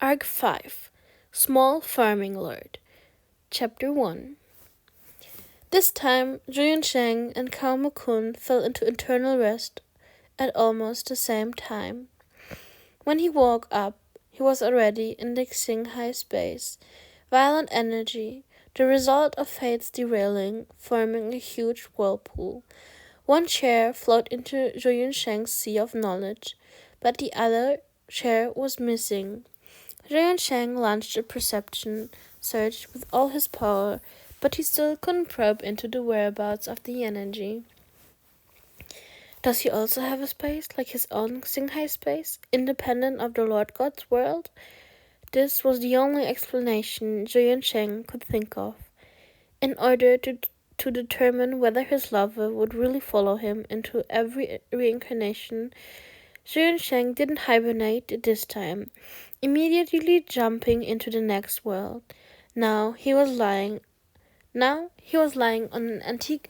Arc 5 Small Farming Lord Chapter 1 This time, Julian Sheng and Kao Mukun fell into eternal rest at almost the same time. When he woke up, he was already indexing high space, violent energy, the result of fate's derailing, forming a huge whirlpool. One chair flowed into Julian Sheng's sea of knowledge, but the other chair was missing. Julian Sheng launched a perception search with all his power, but he still couldn't probe into the whereabouts of the energy. Does he also have a space, like his own Xinghai space, independent of the Lord God's world? This was the only explanation Julian Sheng could think of. In order to determine whether his lover would really follow him into every reincarnation, Julian Sheng didn't hibernate this time, immediately jumping into the next world. Now he was lying on an antique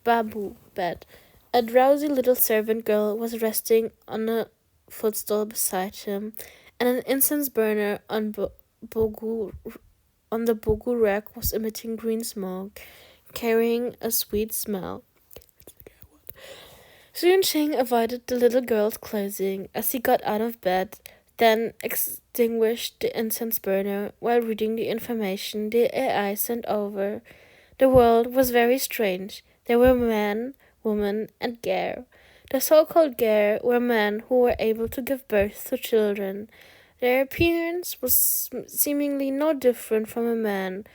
bamboo bed. A drowsy little servant girl was resting on a footstool beside him, and an incense burner on the bogu rack was emitting green smoke, carrying a sweet smell. Xun Sheng avoided the little girl's closing as he got out of bed, then extinguished the incense burner while reading the information the AI sent over. The world was very strange. There were man, woman, and Ger. The so-called Ger were men who were able to give birth to children. Their appearance was seemingly no different from a man,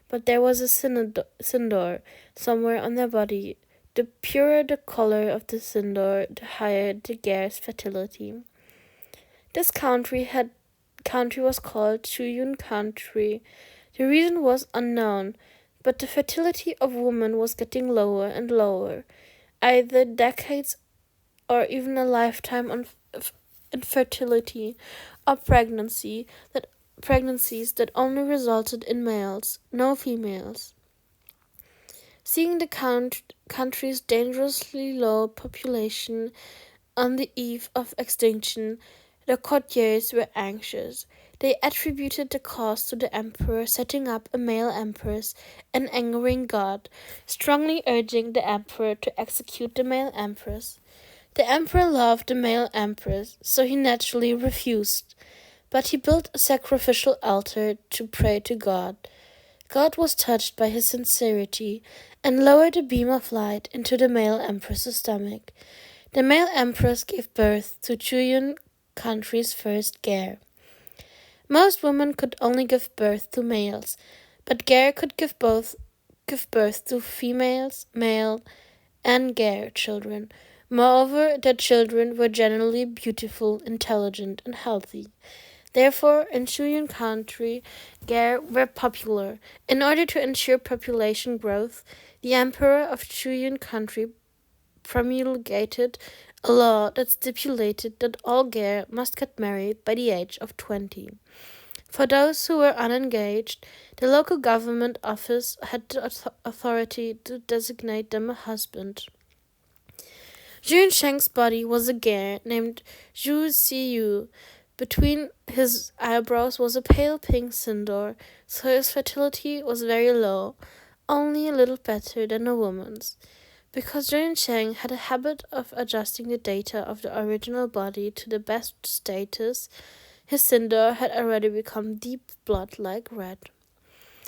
but there was a sindor somewhere on their body. The purer the color of the sindor, the higher the Ger's fertility. This country was called Chuyun country. The reason was unknown, but the fertility of women was getting lower and lower, either decades or even a lifetime of infertility or pregnancies that only resulted in males, no females. Seeing the country's dangerously low population on the eve of extinction, the courtiers were anxious. They attributed the cause to the emperor setting up a male empress and angering God, strongly urging the emperor to execute the male empress. The emperor loved the male empress, so he naturally refused, but he built a sacrificial altar to pray to God. God was touched by his sincerity and lowered a beam of light into the male empress's stomach. The male empress gave birth to Chuyun country's first Ger. Most women could only give birth to males, but Ger could give birth to females, male, and Ger children. Moreover, their children were generally beautiful, intelligent, and healthy. Therefore, in Chuyun country, Ger were popular. In order to ensure population growth, the emperor of Chuyun country promulgated a law that stipulated that all Ger must get married by the age of 20. For those who were unengaged, the local government office had the authority to designate them a husband. Jun Sheng's body was a Ger named Zhu Siyu. Between his eyebrows was a pale pink sindor, so his fertility was very low, only a little better than a woman's. Because Jun Sheng had a habit of adjusting the data of the original body to the best status, his sindor had already become deep blood like red.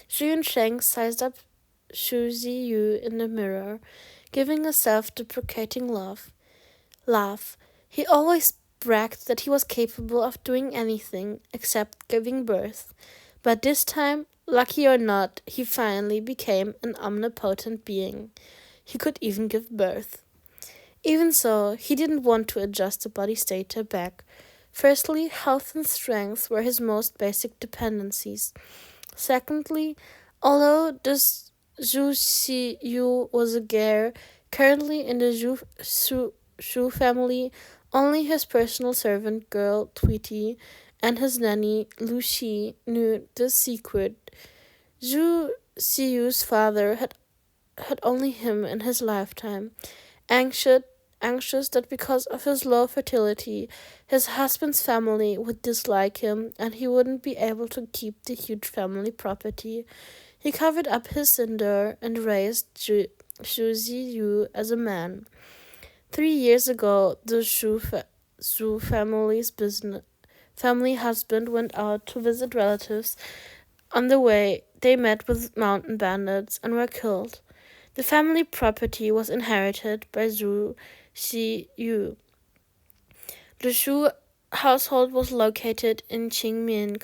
Jun Sheng sized up Shu Ziyu in the mirror, giving a self-deprecating laugh. He always bragged that he was capable of doing anything except giving birth. But this time, lucky or not, he finally became an omnipotent being. He could even give birth. Even so, he didn't want to adjust the body data back. Firstly, health and strength were his most basic dependencies. Secondly, although this Zhu Xiyu was a Ger, currently in the Zhu family, only his personal servant girl, Tweety, and his nanny, Lu Xi, knew the secret. Zhu Xiyu's father had only him in his lifetime. anxious that because of his low fertility, his husband's family would dislike him and he wouldn't be able to keep the huge family property. He covered up his cinder and raised Zhu Ziyu as a man. 3 years ago, the Zhu family husband went out to visit relatives. On the way, they met with mountain bandits and were killed. The family property was inherited by Zhu Xiyu. The Shu household was located in Qingmian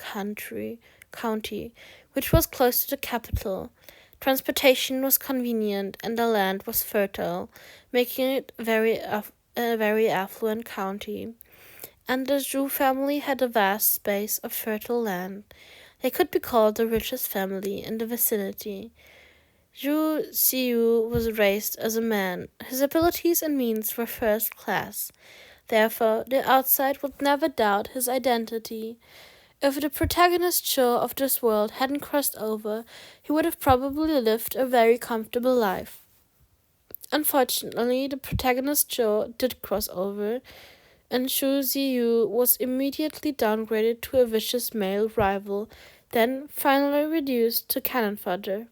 County, which was close to the capital. Transportation was convenient and the land was fertile, making it a very affluent county. And the Zhu family had a vast space of fertile land. They could be called the richest family in the vicinity. Zhu Xiyu was raised as a man. His abilities and means were first class. Therefore, the outside would never doubt his identity. If the protagonist Cho of this world hadn't crossed over, he would have probably lived a very comfortable life. Unfortunately, the protagonist Cho did cross over, and Shu Ziyu was immediately downgraded to a vicious male rival, then finally reduced to cannon fodder.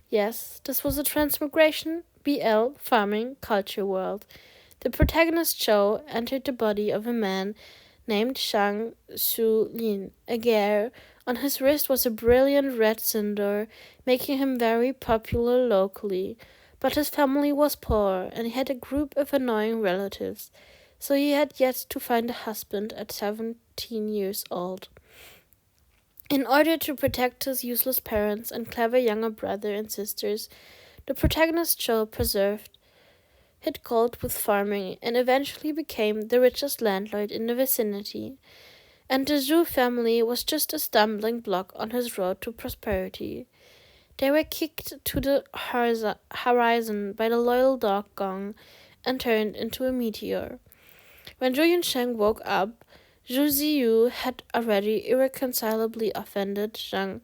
Yes, this was a transmigration, BL, farming, culture world. The protagonist Zhou entered the body of a man named Shang Xulin, a gear. On his wrist was a brilliant red cinder, making him very popular locally. But his family was poor, and he had a group of annoying relatives, so he had yet to find a husband at 17 years old. In order to protect his useless parents and clever younger brother and sisters, the protagonist Zhou preserved hit gold with farming and eventually became the richest landlord in the vicinity. And the Zhu family was just a stumbling block on his road to prosperity. They were kicked to the horizon by the loyal dog Gong and turned into a meteor. When Zhou Yunsheng woke up, Zhu Ziyu had already irreconcilably offended Shang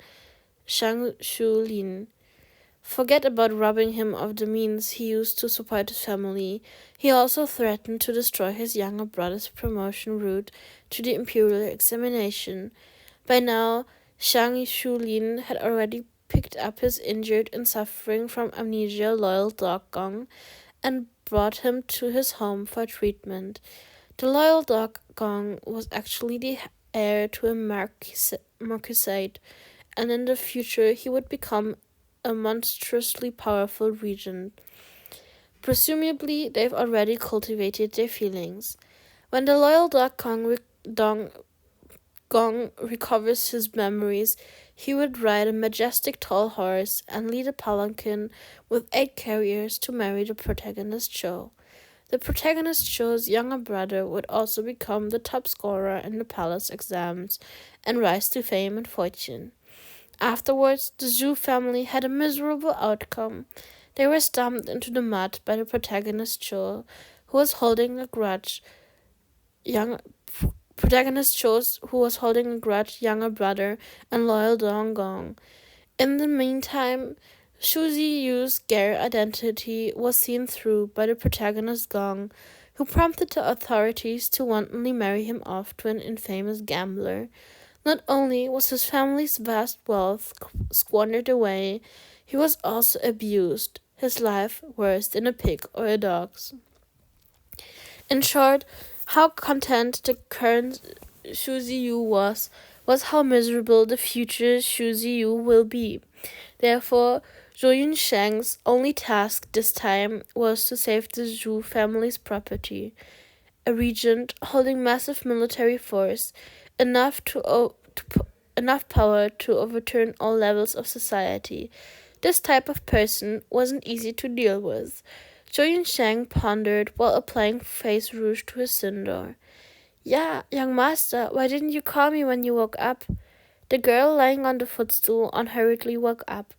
Xulin. Forget about robbing him of the means he used to support his family. He also threatened to destroy his younger brother's promotion route to the imperial examination. By now, Shang Xulin had already picked up his injured and suffering from amnesia loyal dog Gong and brought him to his home for treatment. The loyal dog Gong was actually the heir to a marquisate, and in the future he would become a monstrously powerful regent. Presumably, they've already cultivated their feelings. When the loyal dog Gong recovers his memories, he would ride a majestic tall horse and lead a palanquin with 8 carriers to marry the protagonist Zhou. The protagonist Zhou's younger brother would also become the top scorer in the palace exams and rise to fame and fortune. Afterwards, the Zhu family had a miserable outcome. They were stamped into the mud by the protagonist Zhou, who was holding a grudge. Younger brother and loyal Dong Gong. In the meantime, Shu Ziyu's Gare identity was seen through by the protagonist Gong, who prompted the authorities to wantonly marry him off to an infamous gambler. Not only was his family's vast wealth squandered away, he was also abused, his life worse than a pig or a dog's. In short, how content the current Shu Ziyu was how miserable the future Shu Ziyu will be. Therefore, Zhou Yunsheng's only task this time was to save the Zhu family's property, a regent holding massive military force, enough power to overturn all levels of society. This type of person wasn't easy to deal with. Zhou Yunsheng pondered while applying face rouge to his cinder. "Yeah, young master, why didn't you call me when you woke up?" The girl lying on the footstool unhurriedly woke up.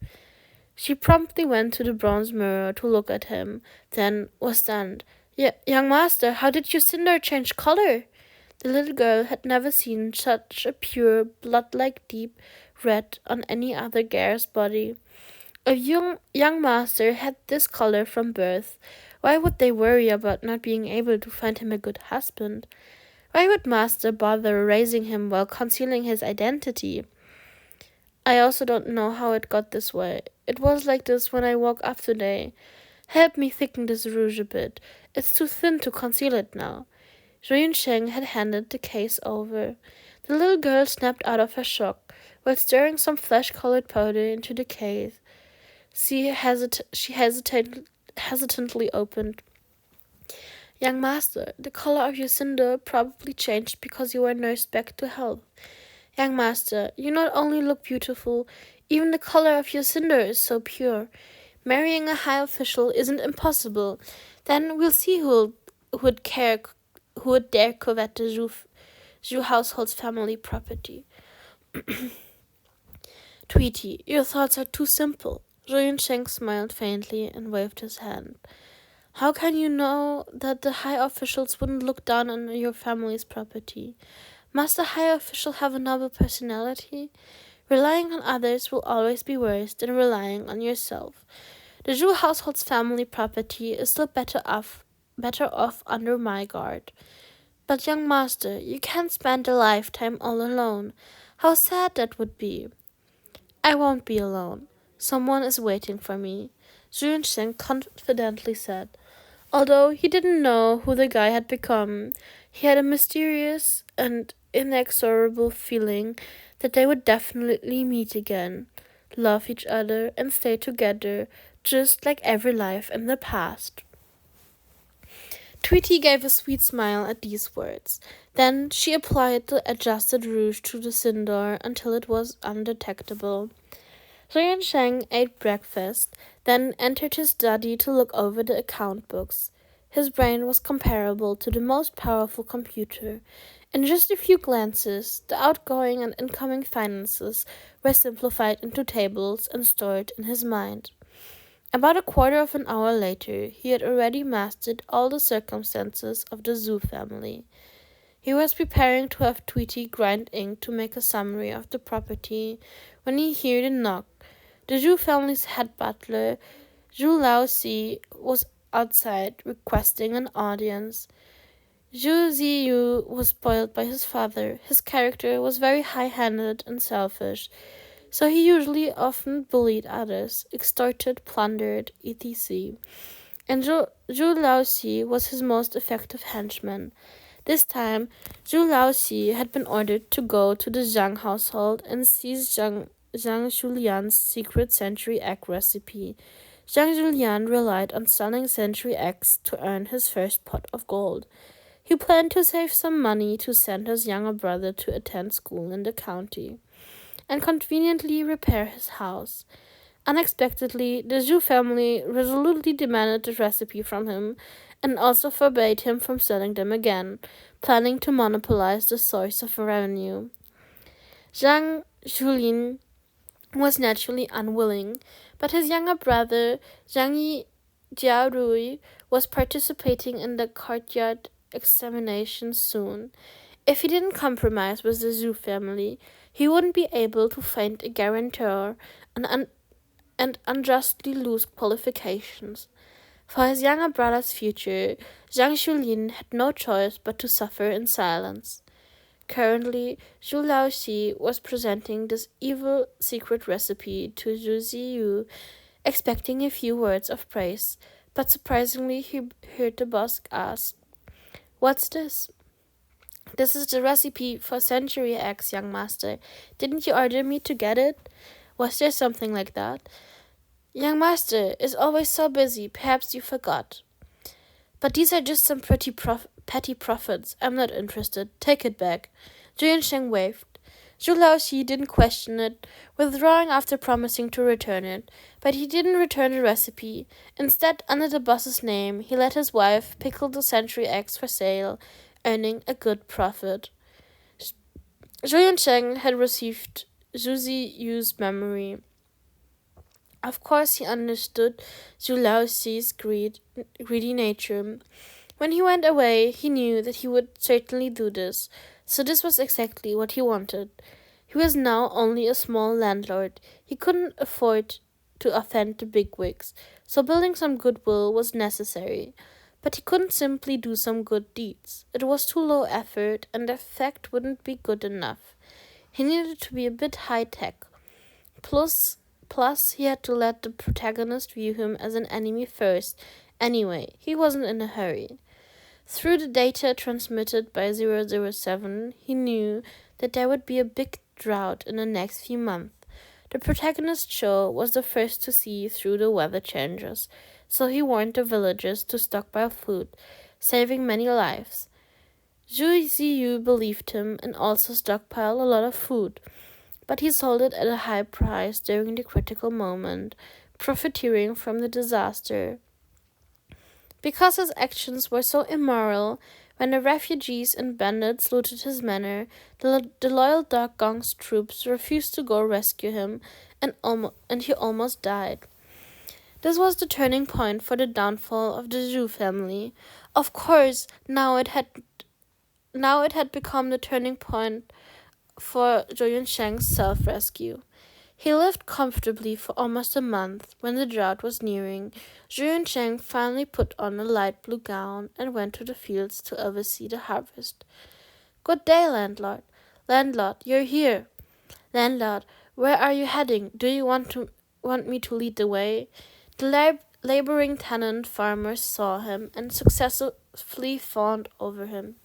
She promptly went to the bronze mirror to look at him, then was stunned. Young master, how did your cinder change color?" The little girl had never seen such a pure, blood-like deep red on any other Gare's body. A young master had this color from birth. Why would they worry about not being able to find him a good husband? Why would Master bother raising him while concealing his identity? I also don't know how it got this way. It was like this when I woke up today. Help me thicken this rouge a bit. It's too thin to conceal it now. Zhu Sheng had handed the case over. The little girl snapped out of her shock while stirring some flesh-colored powder into the case. She hesitantly opened. Young master, the color of your cinder probably changed because you were nursed back to health. Young master, you not only look beautiful, even the color of your cinder is so pure. Marrying a high official isn't impossible. Then we'll see who would dare covet the Zhu household's family property. Tweety, your thoughts are too simple. Zhu Sheng smiled faintly and waved his hand. How can you know that the high officials wouldn't look down on your family's property? Must a high official have a noble personality? Relying on others will always be worse than relying on yourself. The Zhu household's family property is still better off under my guard. But young master, you can't spend a lifetime all alone. How sad that would be. I won't be alone. Someone is waiting for me, Zhu Sheng confidently said. Although he didn't know who the guy had become, he had a mysterious and inexorable feeling that they would definitely meet again, love each other, and stay together, just like every life in the past. Tweety gave a sweet smile at these words. Then she applied the adjusted rouge to the cinder until it was undetectable. Zhu Sheng ate breakfast, then entered his study to look over the account books. His brain was comparable to the most powerful computer. In just a few glances, the outgoing and incoming finances were simplified into tables and stored in his mind. About a quarter of an hour later, he had already mastered all the circumstances of the Zhu family. He was preparing to have Tweety grind ink to make a summary of the property when he heard a knock. The Zhu family's head butler, Zhu Laoxi, was outside requesting an audience. Zhu Ziyu was spoiled by his father. His character was very high-handed and selfish, so he usually often bullied others, extorted, plundered, etc. And Zhu Laoxi was his most effective henchman. This time, Zhu Laoxi had been ordered to go to the Zhang household and seize Zhang Julian's secret century egg recipe. Zhang Julian relied on selling century eggs to earn his first pot of gold. He planned to save some money to send his younger brother to attend school in the county and conveniently repair his house. Unexpectedly, the Zhu family resolutely demanded the recipe from him and also forbade him from selling them again, planning to monopolize the source of revenue. Zhang Julin was naturally unwilling, but his younger brother, Zhang Jiarui, was participating in the courtyard examinations soon. If he didn't compromise with the Zhu family, he wouldn't be able to find a guarantor and unjustly lose qualifications. For his younger brother's future, Zhang Xulin had no choice but to suffer in silence. Currently, Zhu Laoxi was presenting this evil secret recipe to Zhu Ziyu, expecting a few words of praise, but surprisingly he heard the boss ask, "What's this?" "This is the recipe for century eggs, young master. Didn't you order me to get it?" "Was there something like that?" "Young master is always so busy, perhaps you forgot." "But these are just some petty profits. I'm not interested. Take it back." Zhu Sheng waved. Zhu Laoxi didn't question it, withdrawing after promising to return it, but he didn't return the recipe. Instead, under the boss's name, he let his wife pickle the century eggs for sale, earning a good profit. Zhu Sheng had received Zhu Ziyu's memory. Of course, he understood Zhu Laoxi's greedy nature. When he went away, he knew that he would certainly do this, so this was exactly what he wanted. He was now only a small landlord. He couldn't afford to offend the bigwigs, so building some goodwill was necessary. But he couldn't simply do some good deeds. It was too low effort, and the effect wouldn't be good enough. He needed to be a bit high-tech. Plus, he had to let the protagonist view him as an enemy first. Anyway, he wasn't in a hurry. Through the data transmitted by 007, he knew that there would be a big drought in the next few months. The protagonist show was the first to see through the weather changes, so he warned the villagers to stockpile food, saving many lives. Zhu Ziyu believed him and also stockpiled a lot of food, but he sold it at a high price during the critical moment, profiteering from the disaster. Because his actions were so immoral, when the refugees and bandits looted his manor, the loyal Dark Gong's troops refused to go rescue him, and he almost died. This was the turning point for the downfall of the Zhu family. Of course, now it had become the turning point for Zhou Yunsheng's self-rescue. He lived comfortably for almost a month. When the drought was nearing, Zhu Yunsheng finally put on a light blue gown and went to the fields to oversee the harvest. "Good day, landlord." "Landlord, you're here." "Landlord, where are you heading? Do you want me to lead the way?" The laboring tenant farmers saw him and successfully fawned over him.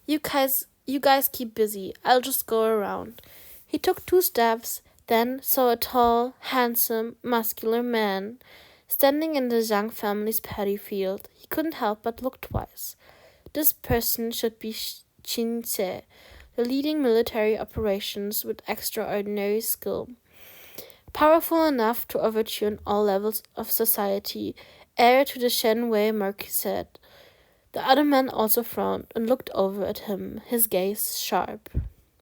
You guys keep busy. I'll just go around." He took 2 steps, then saw a tall, handsome, muscular man standing in the Zhang family's paddy field. He couldn't help but look twice. This person should be Qin Ce, the leading military operations with extraordinary skill. Powerful enough to overturn all levels of society, heir to the Shenwei marquisate. The other man also frowned and looked over at him, his gaze sharp.